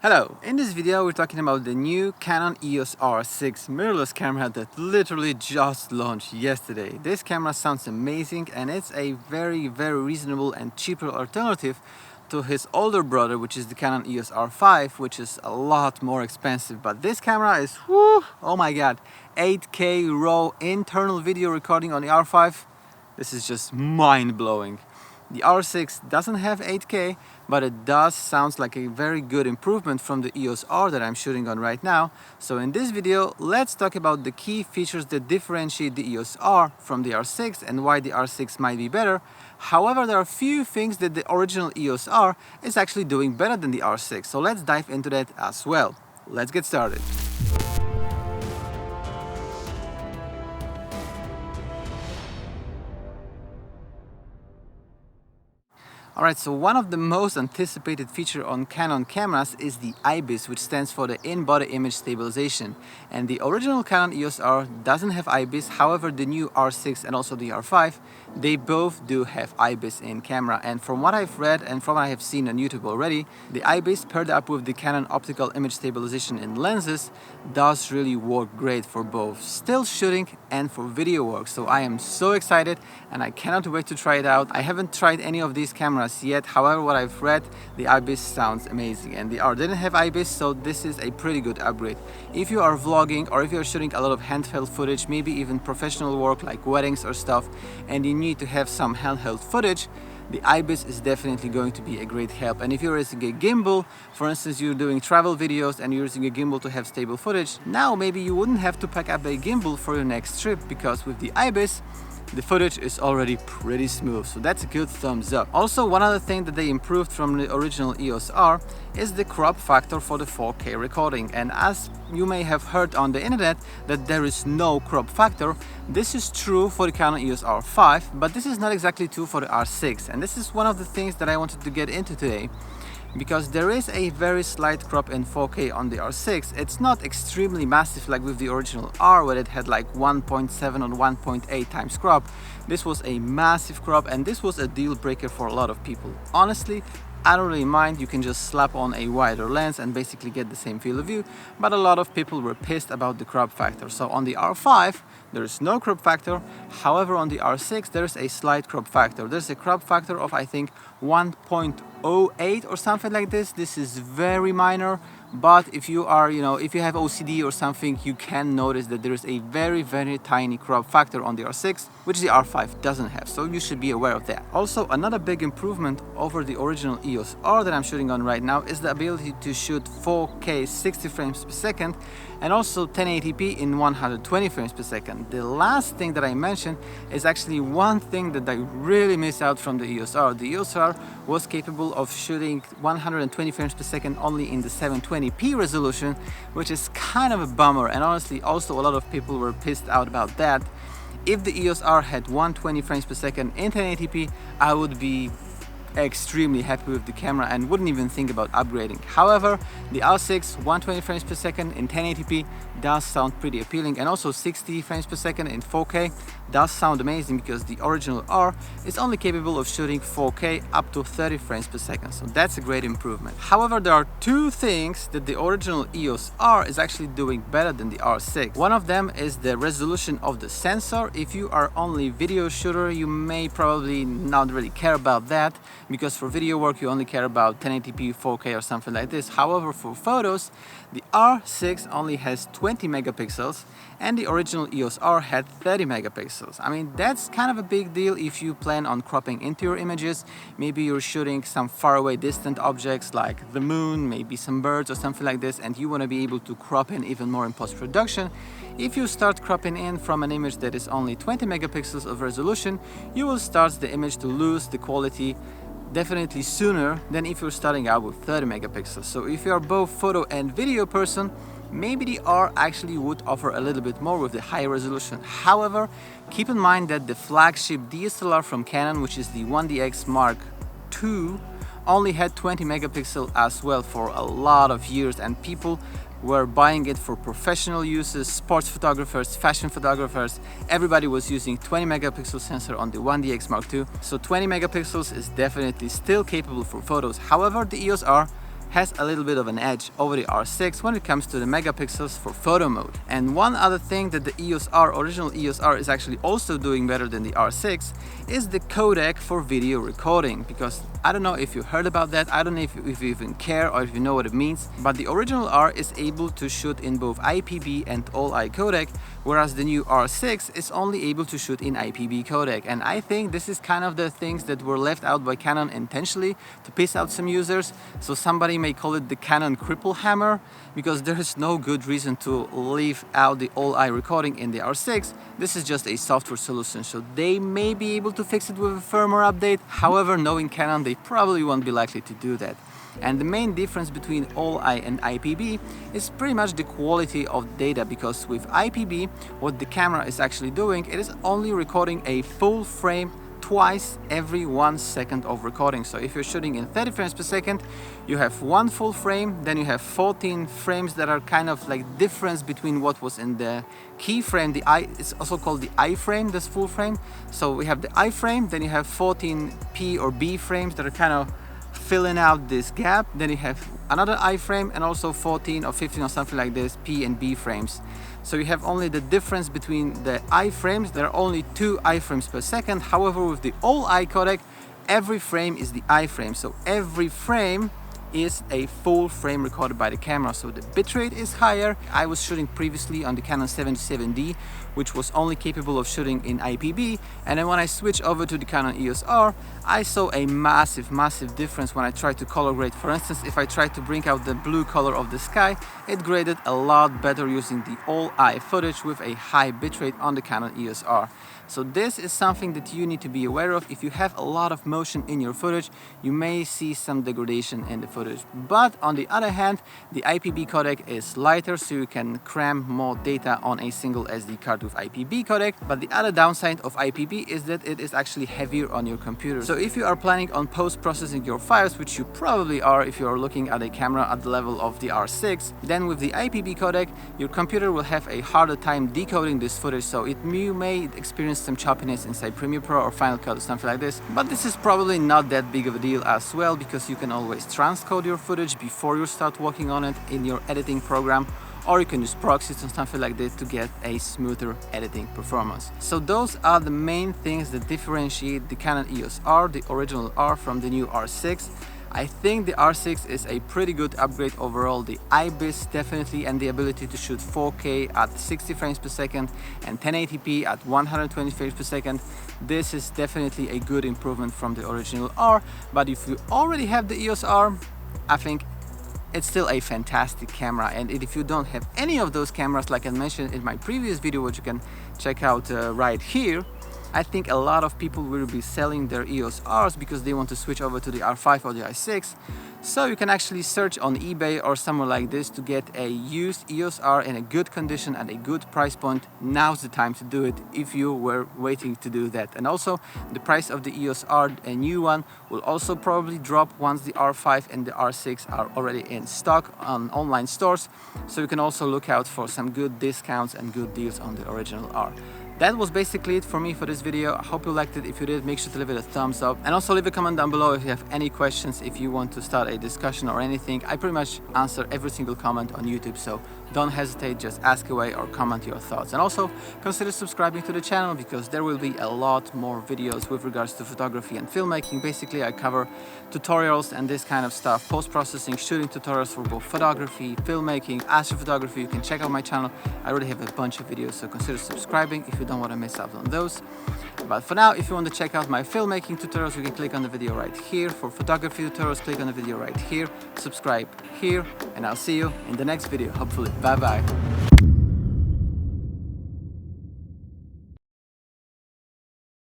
Hello! In this video we're talking about the new Canon EOS R6 mirrorless camera that literally just launched yesterday. This camera sounds amazing and it's a very reasonable and cheaper alternative to his older brother, which is the Canon EOS R5, which is a lot more expensive. But this camera is, whoo, oh my god, 8K RAW internal video recording on the R5. This is just mind-blowing. The R6 doesn't have 8K, but it does sound like a very good improvement from the EOS R that I'm shooting on right now. So in this video, let's talk about the key features that differentiate the EOS R from the R6 and why the R6 might be better. However, there are a few things that the original EOS R is actually doing better than the R6. So let's dive into that as well. Let's get started. Alright, so one of the most anticipated features on Canon cameras is the IBIS, which stands for the in-body image stabilization. And the original Canon EOS R doesn't have IBIS, however the new R6 and also the R5, they both do have IBIS in camera. And from what I've read and from what I have seen on YouTube already, the IBIS paired up with the Canon optical image stabilization in lenses does really work great for both still shooting and for video work. So I am so excited and I cannot wait to try it out. I haven't tried any of these cameras yet, however what I've read, the IBIS sounds amazing, and the R didn't have IBIS, so this is a pretty good upgrade. If you are vlogging or if you're shooting a lot of handheld footage, maybe even professional work like weddings or stuff, and you need to have some handheld footage, the IBIS is definitely going to be a great help. And if you're using a gimbal, for instance you're doing travel videos and you're using a gimbal to have stable footage, now maybe you wouldn't have to pack up a gimbal for your next trip, because with the IBIS the footage is already pretty smooth, so that's a good thumbs up. Also, one other thing that they improved from the original EOS R is the crop factor for the 4K recording. And as you may have heard on the internet that there is no crop factor, this is true for the Canon EOS R5, but this is not exactly true for the R6. And this is one of the things that I wanted to get into today, because there is a very slight crop in 4K on the R6. It's not extremely massive like with the original R, where it had like 1.7 or 1.8 times crop. This was a massive crop, and this was a deal breaker for a lot of people. Honestly, I don't really mind. You can just slap on a wider lens and basically get the same field of view, but a lot of people were pissed about the crop factor. So on the R5 there is no crop factor, however on the R6 there's a slight crop factor. There's a crop factor of I think 1.08 or something like this. This is very minor, but if you are, if you have OCD or something, you can notice that there is a very tiny crop factor on the R6, which the R5 doesn't have, so you should be aware of that. Also, another big improvement over the original EOS R that I'm shooting on right now is the ability to shoot 4K 60 frames per second and also 1080p in 120 frames per second. The last thing that I mentioned is actually one thing that I really miss out from the EOS R. The EOS R was capable of shooting 120 frames per second only in the 720p resolution, which is kind of a bummer, and honestly also a lot of people were pissed out about that. If the EOS R had 120 frames per second in 1080p, I would be extremely happy with the camera and wouldn't even think about upgrading. However, the R6 120 frames per second in 1080p does sound pretty appealing, and also 60 frames per second in 4K does sound amazing, because the original R is only capable of shooting 4K up to 30 frames per second, so that's a great improvement. However, there are two things that the original EOS R is actually doing better than the R6. One of them is the resolution of the sensor. If you are only video shooter, you may probably not really care about that, because for video work you only care about 1080p, 4K or something like this. However, for photos, the R6 only has 20 megapixels and the original EOS R had 30 megapixels. I mean, that's kind of a big deal if you plan on cropping into your images. Maybe you're shooting some faraway distant objects like the moon, maybe some birds or something like this, and you want to be able to crop in even more in post-production. If you start cropping in from an image that is only 20 megapixels of resolution, you will start the image to lose the quality definitely sooner than if you're starting out with 30 megapixels. So if you're both photo and video person, maybe the R actually would offer a little bit more with the high resolution. However, keep in mind that the flagship DSLR from Canon, which is the 1DX Mark II, only had 20 megapixel as well for a lot of years, and people were buying it for professional uses, sports photographers, fashion photographers. Everybody was using 20 megapixel sensor on the 1DX Mark II. So 20 megapixels is definitely still capable for photos. However, the EOS R has a little bit of an edge over the R6 when it comes to the megapixels for photo mode. And one other thing that the EOS R, original EOS R, is actually also doing better than the R6 is the codec for video recording, because I don't know if you heard about that, I don't know if you even care or if you know what it means, but the original R is able to shoot in both IPB and all-I codec, whereas the new R6 is only able to shoot in IPB codec. And I think this is kind of the things that were left out by Canon intentionally to piss out some users. So somebody may call it the Canon cripple hammer, because there is no good reason to leave out the all-I recording in the R6. This is just a software solution, so they may be able to fix it with a firmware update. However, knowing Canon, they probably won't be likely to do that. And the main difference between all-I and IPB is pretty much the quality of data, because with IPB, what the camera is actually doing, it is only recording a full frame twice every 1 second of recording. So if you're shooting in 30 frames per second, you have one full frame, then you have 14 frames that are kind of like difference between what was in the key frame. The I, it's also called the I frame, this full frame. So we have the I frame, then you have 14 P or B frames that are kind of filling out this gap. Then you have another I frame and also 14 or 15 or something like this P and B frames. So you have only the difference between the I frames. There are only 2 I frames per second. However, with the all-I codec, every frame is the I frame. So every frame is a full frame recorded by the camera, so the bitrate is higher. I was shooting previously on the Canon 77D, which was only capable of shooting in IPB, and then when I switched over to the Canon EOS R, I saw a massive difference when I tried to color grade. For instance, if I tried to bring out the blue color of the sky, it graded a lot better using the all-I footage with a high bitrate on the Canon EOS R. So this is something that you need to be aware of. If you have a lot of motion in your footage, you may see some degradation in the footage. But on the other hand, the IPB codec is lighter, so you can cram more data on a single SD card with IPB codec. But the other downside of IPB is that it is actually heavier on your computer. So if you are planning on post-processing your files, which you probably are if you are looking at a camera at the level of the R6, then with the IPB codec, your computer will have a harder time decoding this footage, so you may experience some choppiness inside Premiere Pro or Final Cut or something like this. But this is probably not that big of a deal as well, because you can always transcode your footage before you start working on it in your editing program, or you can use proxies and something like this to get a smoother editing performance. So those are the main things that differentiate the Canon EOS R, the original R, from the new R6. I think the R6 is a pretty good upgrade overall. The IBIS definitely, and the ability to shoot 4K at 60 frames per second and 1080p at 120 frames per second. This is definitely a good improvement from the original R. But if you already have the EOS R, I think it's still a fantastic camera. And if you don't have any of those cameras, like I mentioned in my previous video, which you can check out right here, I think a lot of people will be selling their EOS Rs because they want to switch over to the R5 or the i6. So you can actually search on eBay or somewhere like this to get a used EOS R in a good condition at a good price point. Now's the time to do it if you were waiting to do that. And also the price of the EOS R, a new one, will also probably drop once the R5 and the R6 are already in stock on online stores. So you can also look out for some good discounts and good deals on the original R. That was basically it for me for this video. I hope you liked it. If you did, make sure to leave it a thumbs up, and also leave a comment down below if you have any questions, if you want to start a discussion or anything. I pretty much answer every single comment on YouTube, so don't hesitate, just ask away or comment your thoughts. And also consider subscribing to the channel, because there will be a lot more videos with regards to photography and filmmaking. Basically, I cover tutorials and this kind of stuff, post-processing, shooting tutorials for both photography, filmmaking, astrophotography. You can check out my channel. I already have a bunch of videos, so consider subscribing if you don't want to miss out on those. But for now, if you want to check out my filmmaking tutorials, you can click on the video right here. For photography tutorials, click on the video right here. Subscribe here, and I'll see you in the next video, hopefully. Bye bye.